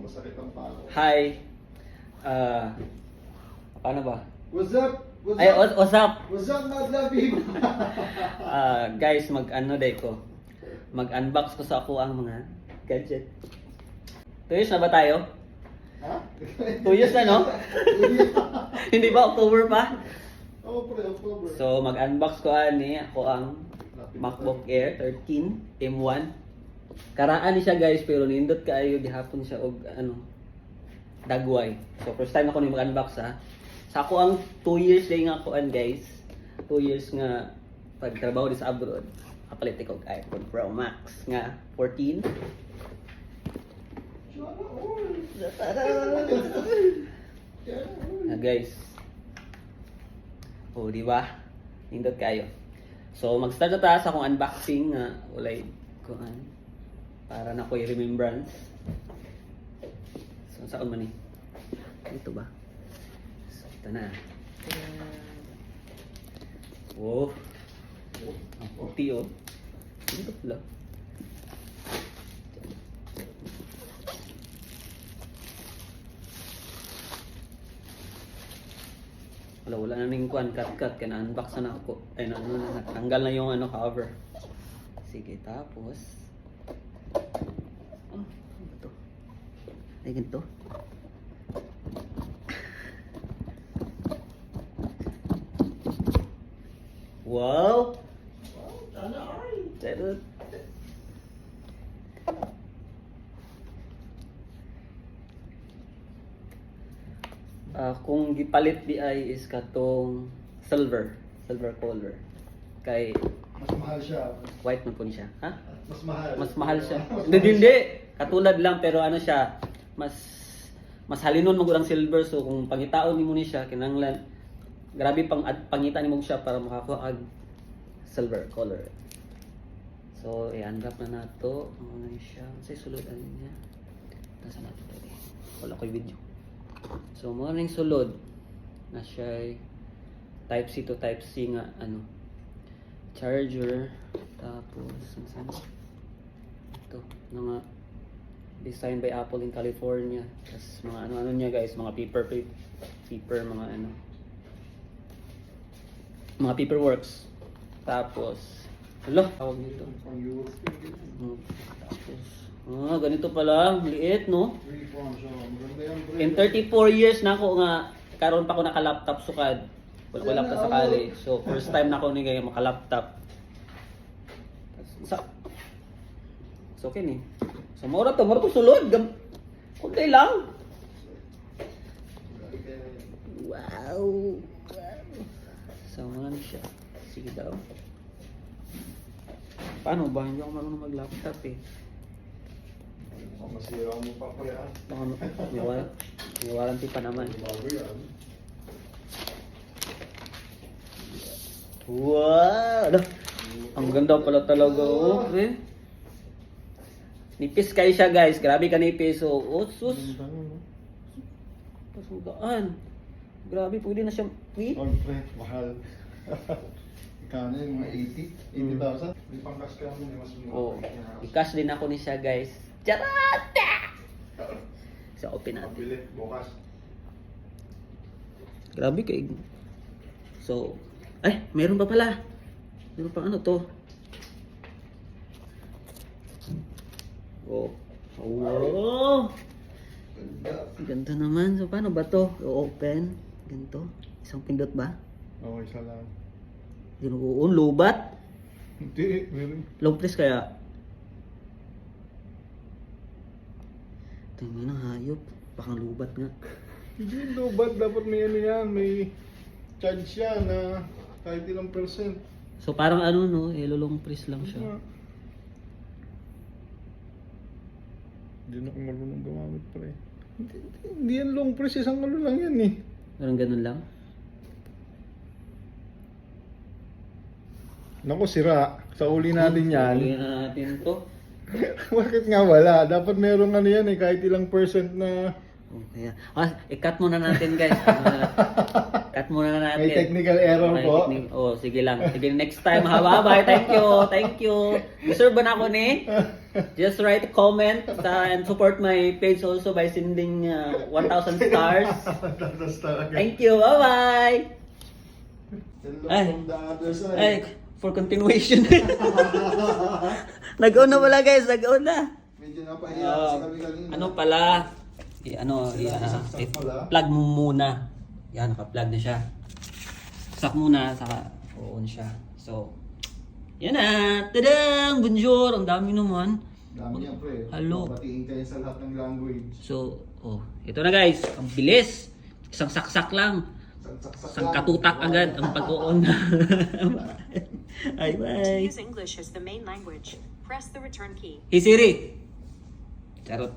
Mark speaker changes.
Speaker 1: masakit ang pako.
Speaker 2: Hi. Paano ba?
Speaker 1: What's up? What's
Speaker 2: Ay,
Speaker 1: up?
Speaker 2: what's up?
Speaker 1: What's up, Madla people?
Speaker 2: Guys, mag-ano day ko. Mag-unbox ko sa ako ang mga gadget. 2 years na ba tayo?
Speaker 1: Ha?
Speaker 2: 2 years na, no? Hindi ba October pa?
Speaker 1: Oo, pre, October.
Speaker 2: So, mag-unbox ko ani ako ang MacBook Air 13 M1. Karaan ni siya guys, pero nindot kaayo gihapon siya og ano dagway. So first time ako ni mag-unbox ha. Sa ako ang 2 years day nga kuan guys. 2 years nga pagtrabaho di sa abroad. Kapalit ko og iPhone Pro Max nga 14. Na guys. Oh, di ba? Nindot kayo. So mag-start na ta sa akong unboxing nga ulay kuan para na ko remembrance. So saan man ni? Ito ba? So ito na. Wow. Ang puti oh. Ito pala. Wala na ning kuan cut kaya na-unbox na ako. Ay natanggal na yung ano cover. Sige, tapos ano ba to? Ay ganito. Wow! Charot. Kung gipalit di ay is katong silver color. Kay
Speaker 1: Mas mahal siya.
Speaker 2: white man po ni siya. Ha?
Speaker 1: Mas mahal.
Speaker 2: Mas mahal siya. Hindi. Katulad lang pero ano siya, mas halinon mo ang silver so kung pangitaon nimo ni siya kinahanglan grabe pangita nimo siya para makakuha og silver color. So, i-unwrap na nato. Ano na siya? Say sulod ano niya. Nasa nato dali. Wala ko video. So, mo ning sulod na siya type C to type C nga ano charger tapos saan ito mga design by Apple in California tapos mga ano niya guys mga paper mga ano mga paperworks tapos tawag nito
Speaker 1: Pang Europe.
Speaker 2: tapos ganito pala liit no
Speaker 1: Really fun siya. Maganda yan, pre.
Speaker 2: in 34 years na ako nga karon pa ako naka-laptop sukad wala pa sa college so first time na ako ni gaya maka-laptop so okay ni so mura to sulod kunti lang wow so muna siya sige daw paano ba hindi ako marunong mag-laptop eh
Speaker 1: Masira mo pa, pre.
Speaker 2: baka may warranty pa naman
Speaker 1: Bago yan.
Speaker 2: wow ang ganda pala talaga oh eh nipis kayo siya guys grabe ka nipis oh sus pasugaan grabe pwede na siya
Speaker 1: Oh, pre, mahal. Kano yun, mga 80,000? May pangkas ka mo, mas
Speaker 2: oh i-cash din ako ni siya guys charata so open natin
Speaker 1: Pabili, bukas.
Speaker 2: grabe kay so ay meron pa pala meron pa ano to oh wow ganda naman so paano ba to i-open ganito isang pindot ba
Speaker 1: Oo, isa lang.
Speaker 2: ginuon lubat
Speaker 1: Hindi, meron.
Speaker 2: long press kaya tingnan na hayop baka lubat nga
Speaker 1: Hindi, lobat. Dapat may ano yan, may charge siya na kahit ilang percent.
Speaker 2: so parang ano no long press lang siya
Speaker 1: Hindi na ako marunong gumamit, pre. Hindi yan long press, isang ano lang yan eh.
Speaker 2: parang ganun lang
Speaker 1: Naku, sira. Sa uli natin yan.
Speaker 2: Uli na natin to
Speaker 1: Bakit nga wala? Dapat meron ano yan eh, kahit ilang percent na...
Speaker 2: okay. I-cut muna natin guys Cut muna na natin.
Speaker 1: May technical error
Speaker 2: May
Speaker 1: po.
Speaker 2: Oh, sige lang. Sige, next time. Bye-bye. Thank you. Thank you. Deserve ba na ako ni? Just write a comment and support my page also by sending 1,000 stars. Thank you. Bye-bye. Ay.
Speaker 1: From the other side.
Speaker 2: Ay, for continuation. Nag-una pala guys. Nag-una.
Speaker 1: Medyo napahiya sa kami kanina.
Speaker 2: Ano pala? Plug mo muna. Yan, naka-plug na siya. Sak muna, saka on siya. So, yan na. Tadang! Bonjour! Ang dami naman.
Speaker 1: Dami yan, pre.
Speaker 2: Hello.
Speaker 1: Batiin kayo sa lahat ng language.
Speaker 2: So, ito na guys. Ang bilis. Isang saksak lang. Isang katutak agad ang pag-on. Bye-bye.
Speaker 3: Use English as the main language. Press the return key.
Speaker 2: Hey Siri. Charot.